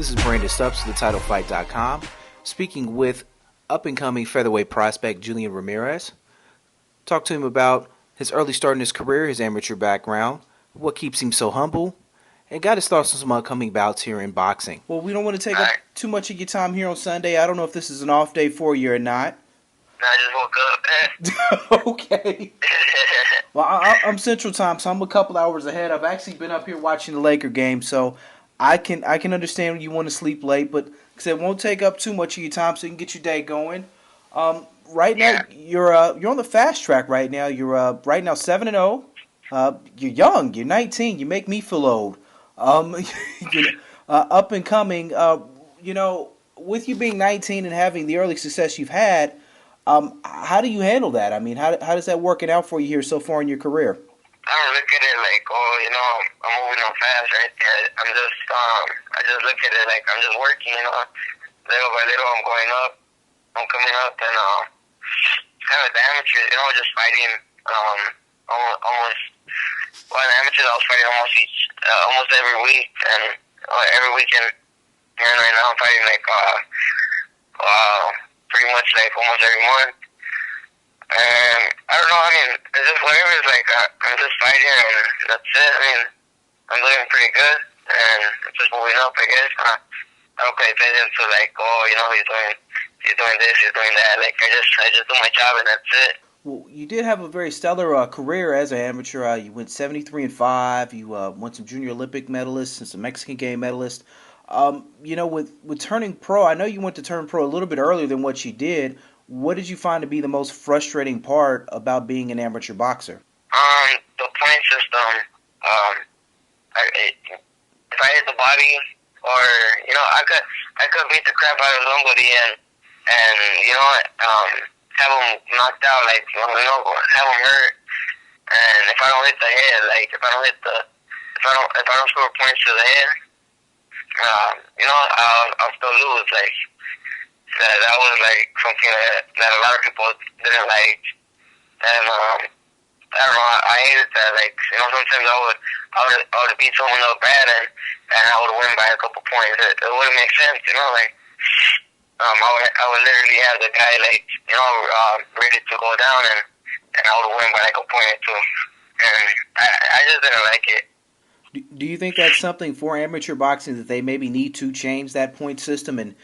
This is Brandon Stubbs of TheTitleFight.com, speaking with up-and-coming featherweight prospect Julian Ramirez. Talk to him about his early start in his career, his amateur background, what keeps him so humble, and got his thoughts on some upcoming bouts here in boxing. Well, we don't want to take up too much of your time here on Sunday. I don't know if this is an off day for you or not. I just woke up. Okay. Well, I'm Central Time, so I'm a couple hours ahead. I've actually been up here watching the Laker game, so I can understand you want to sleep late, but because it won't take up too much of your time, so you can get your day going. Right now, you're on the fast track right now. You're right now 7-0. You're young. You're 19. You make me feel old. You're, up and coming. With you being 19 and having the early success you've had, how do you handle that? I mean, how does that working out for you here so far in your career? I don't look at it like, I'm moving on fast, right? I just look at it like I'm just working, little by little I'm going up, I'm coming up, and kind of the amateurs, just fighting, the amateurs I was fighting almost every week, and every weekend, and right now I'm fighting pretty much like almost every month. And I don't know, it's just whatever, it's like, I'm just fighting and that's it. I'm doing pretty good and I'm just moving up, I guess. I don't pay attention to like, he's doing this, he's doing that. Like, I just do my job and that's it. Well, you did have a very stellar career as an amateur. You went 73-5. You won some junior Olympic medalists and some Mexican game medalists. With turning pro, I know you went to turn pro a little bit earlier than what you did. What did you find to be the most frustrating part about being an amateur boxer? The point system. If I hit the body, or I could beat the crap out of somebody and have them knocked out, like have them hurt. And if I don't hit the head, like if I don't score points to the head, I'll still lose. Like that was like something that a lot of people didn't like, and I don't know. I hated that. Like sometimes I would beat someone up bad and I would win by a couple points. It wouldn't make sense, I would literally have the guy ready to go down and I would win by like a point or two, and I just didn't like it. Do you think that's something for amateur boxing that they maybe need to change that point system and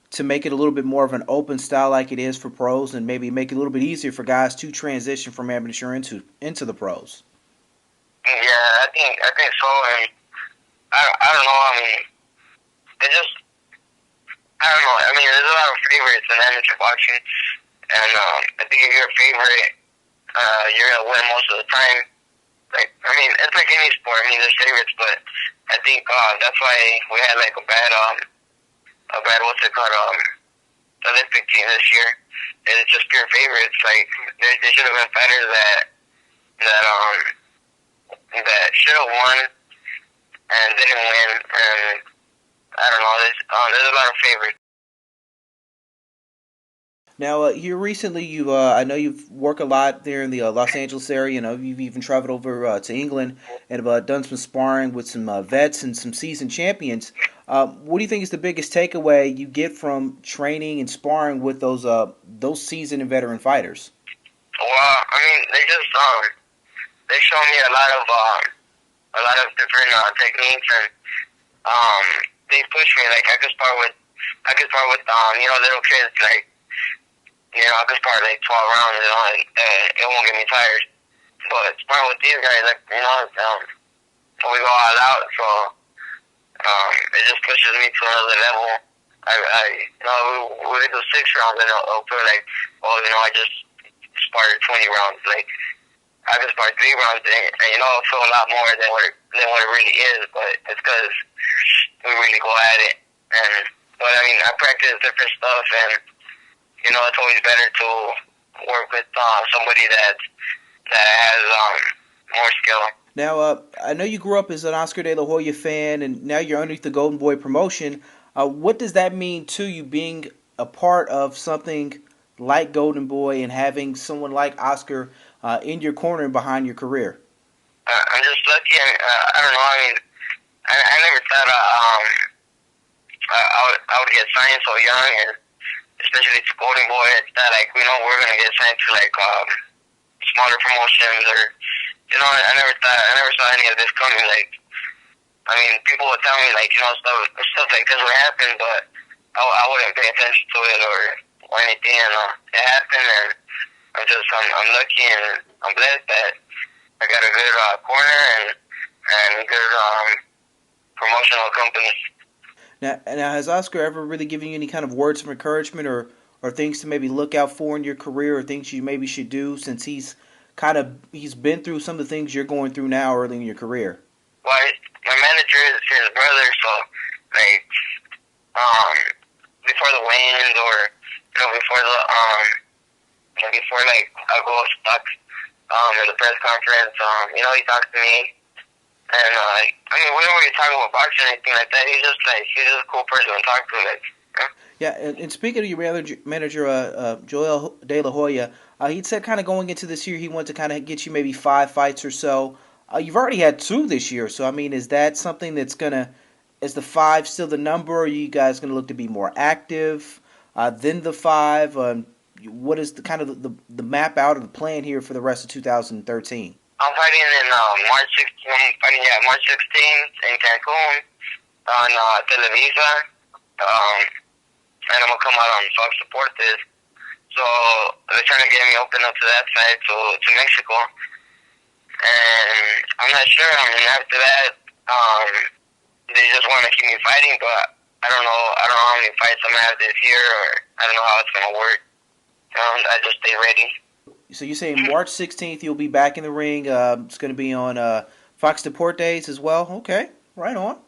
to make it a little bit more of an open style like it is for pros, and maybe make it a little bit easier for guys to transition from amateur into the pros? Yeah, I think so, and I don't know. It just I don't know. There's a lot of favorites in amateur boxing, and I think if you're a favorite, you're gonna win most of the time. Like, it's like any sport. There's favorites, but I think that's why we had like a bad what's it called, Olympic team this year. It's just pure favorites. Like they should have been fighters that should have won and didn't win. And I don't know. There's a lot of favorites. Now, here recently, I know you've worked a lot there in the Los Angeles area. You've even traveled over to England and have done some sparring with some vets and some seasoned champions. What do you think is the biggest takeaway you get from training and sparring with those seasoned and veteran fighters? Well, they show me a lot of different techniques, and they push me. Like I could spar with little kids, like. I could spar like 12 rounds, and it won't get me tired. But sparring with these guys, we go all out, so it just pushes me to another level. We could do 6 rounds, and it'll feel like, I just sparred 20 rounds. Like I could spar 3 rounds, and it'll feel a lot more than what it really is. But it's because we really go at it. But I practice different stuff, and it's always better to work with somebody that has more skill. Now, I know you grew up as an Oscar De La Hoya fan, and now you're underneath the Golden Boy promotion. What does that mean to you, being a part of something like Golden Boy and having someone like Oscar in your corner and behind your career? I'm just lucky. I don't know. I never thought I would get signed so young, and especially to Golden Boy, it's that like we know we're gonna get signed to like smaller promotions or I never saw any of this coming. Like I mean, people would tell me like stuff like this would happen, but I wouldn't pay attention to it or anything. And it happened, and I'm lucky and I'm blessed that I got a good corner and good promotional company. Now, has Oscar ever really given you any kind of words of encouragement or things to maybe look out for in your career or things you maybe should do since he's been through some of the things you're going through now early in your career? Well, my manager is his brother, so like before the weigh-ins or before like I go stuck in the press conference, he talks to me. And I mean, we don't really talk about boxing or anything like that. He's just a cool person to talk to. Like, yeah. And speaking of your manager, Joel De La Hoya, he said kind of going into this year he wanted to kind of get you maybe 5 fights or so. You've already had 2 this year, so I mean, is that something that's is the 5 still the number? Or are you guys gonna look to be more active than the 5? What is the kind of the map out of the plan here for the rest of 2013? I'm fighting in March 16th. March 16th in Cancun on Televisa, and I'm gonna come out on Fox Deportes. So they're trying to get me open up to that side, to Mexico, and I'm not sure. I mean, after that, they just want to keep me fighting, but I don't know. I don't know how many fights I'm gonna have this year, or I don't know how it's gonna work. I just stay ready. So you say March 16th you'll be back in the ring. It's going to be on Fox Deportes as well. Okay, right on.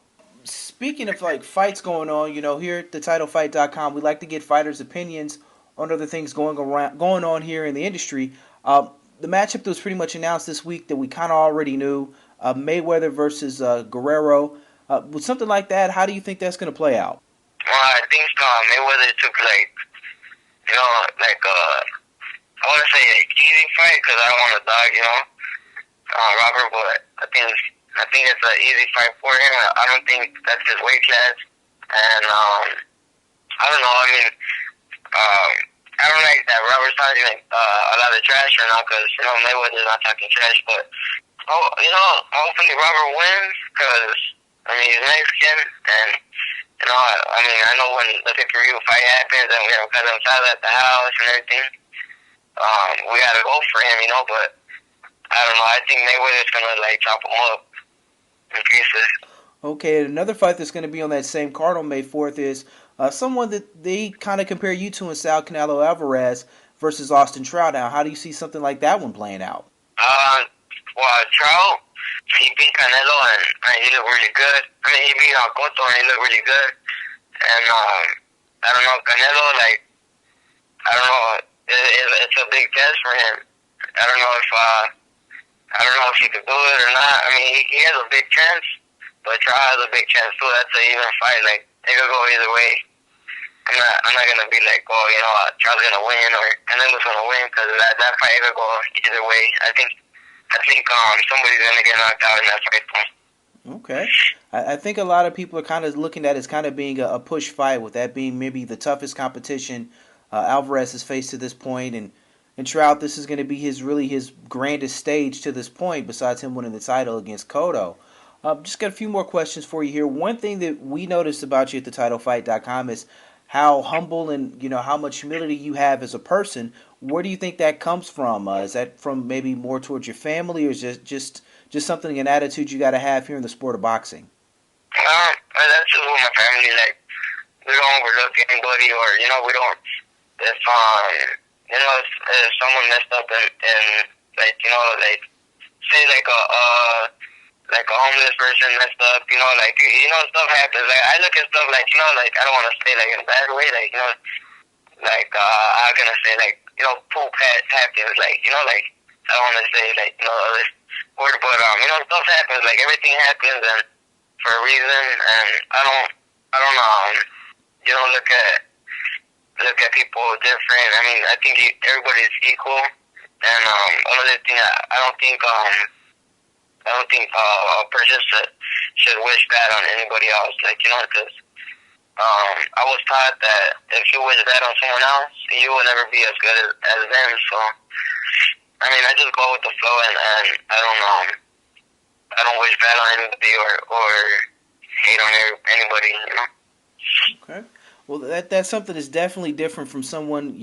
Speaking of like fights going on, here at TheTitleFight.com, we like to get fighters' opinions on other things going on here in the industry. The matchup that was pretty much announced this week that we kind of already knew, Mayweather versus Guerrero. With something like that, how do you think that's going to play out? Well, I think Mayweather took I want to say easy fight because I don't want to dog, Robert, but I think it's an easy fight for him. I don't think that's his weight class, and I don't know. I mean, I don't like that Robert's talking a lot of trash right now because Mayweather's not talking trash, but hopefully Robert wins because I mean he's Mexican and. I know when the pay-per-view fight happens and we have cousins at the house and everything, we gotta go for him, but I don't know. I think Mayweather's gonna chop him up in pieces. Okay, and another fight that's gonna be on that same card on May 4th is someone that they kind of compare you to in Sal Canelo Alvarez versus Austin Trout. Now, how do you see something like that one playing out? Well, Trout, he beat Canelo and he looked really good. I mean, he beat Cotto and he looked really good. And I don't know, Canelo, I don't know, it's a big test for him. I don't know if he could do it or not. I mean, he has a big chance, but Trout has a big chance too. That's an even fight. It could go either way. I'm not gonna be Trout's gonna win or Canelo's gonna win because that fight could go either way. I think somebody's gonna get knocked out in that fight. Okay. I think a lot of people are kind of looking at it as kind of being a push fight, with that being maybe the toughest competition Alvarez has faced to this point, and Trout, this is going to be his grandest stage to this point, besides him winning the title against Cotto. Just got a few more questions for you here. One thing that we noticed about you at TheTitleFight.com is how humble and how much humility you have as a person. Where do you think that comes from? Is that from maybe more towards your family, or is it just something, an attitude you got to have here in the sport of boxing? That's just with my family. We don't overlook anybody, or we don't. If someone messed up and say a homeless person messed up, stuff happens. I look at stuff I don't want to say in a bad way, how can I say poop happens, I don't want to say this word, but stuff happens. Everything happens and for a reason, and I don't look at people different. I mean, I think everybody's equal, and another thing, I don't think a person should wish bad on anybody else, because I was taught that if you wish bad on someone else, you will never be as good as them. So, I mean, I just go with the flow, and I don't wish bad on anybody or hate on anybody. You know. Okay. Well, that's something that's definitely different from someone,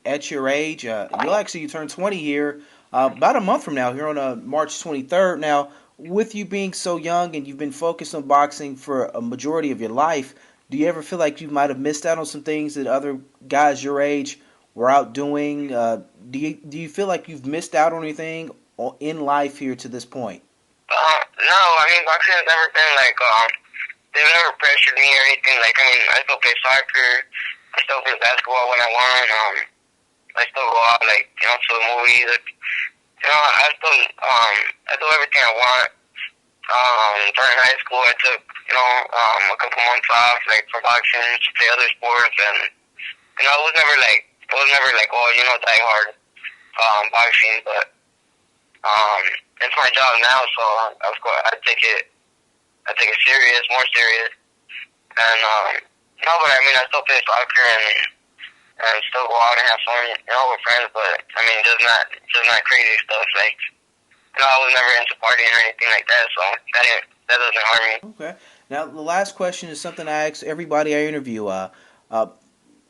at your age. You turn 20 here about a month from now, here on March 23rd. Now, with you being so young and you've been focused on boxing for a majority of your life, do you ever feel like you might have missed out on some things that other guys your age were out doing? Do you feel like you've missed out on anything in life here to this point? No, I mean, boxing has never been like, they've never pressured me or anything. Like, I mean, I still play soccer. I still play basketball when I want. I still go out, like, to the movies. I do everything I want. During high school, I took, a couple months off, like, for boxing to play other sports. And, it was never like, oh, die hard, boxing. But, it's my job now, so, of course, I take it serious, more serious. And, no, but I mean, I still play soccer and still go out and have fun, with friends, but, I mean, just not crazy stuff, like, I was never into partying or anything like that, so that doesn't harm me. Okay. Now, the last question is something I ask everybody I interview.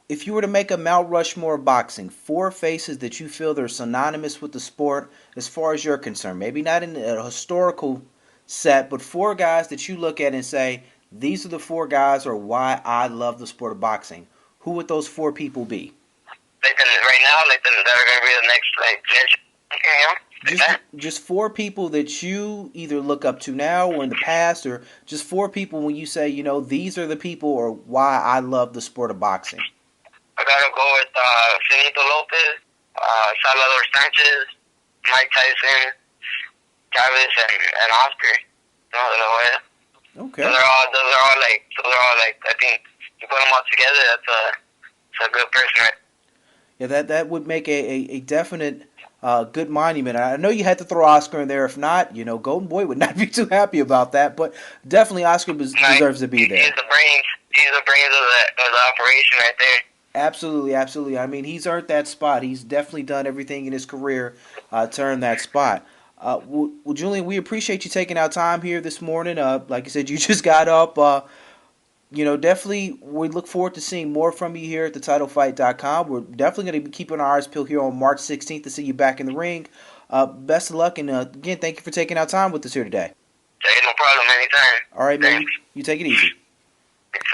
If you were to make a Mount Rushmore of boxing, 4 faces that you feel are synonymous with the sport as far as you're concerned, maybe not in a historical set, but 4 guys that you look at and say, these are the 4 guys or why I love the sport of boxing, who would those 4 people be? Like right now, that are going to be the next, legend, Just 4 people that you either look up to now or in the past, or just 4 people when you say, these are the people or why I love the sport of boxing. I gotta go with Finito Lopez, Salvador Sanchez, Mike Tyson, Chavez, and Oscar. De La Hoya. Okay. Those are all like. I think you put them all together. That's a good person, right? Yeah, that would make a definite good monument. I know you had to throw Oscar in there. If not, Golden Boy would not be too happy about that. But definitely Oscar deserves to be there. He's the brains. He's the brains of the operation right there. Absolutely, absolutely. I mean, he's earned that spot. He's definitely done everything in his career to earn that spot. Well, Julian, we appreciate you taking our time here this morning. Like I said, you just got up. Definitely we look forward to seeing more from you here at TheTitleFight.com. We're definitely going to be keeping our eyes peeled here on March 16th to see you back in the ring. Best of luck, and again, thank you for taking our time with us here today. Hey, no problem, anytime. All right, man. You take it easy. Thanks.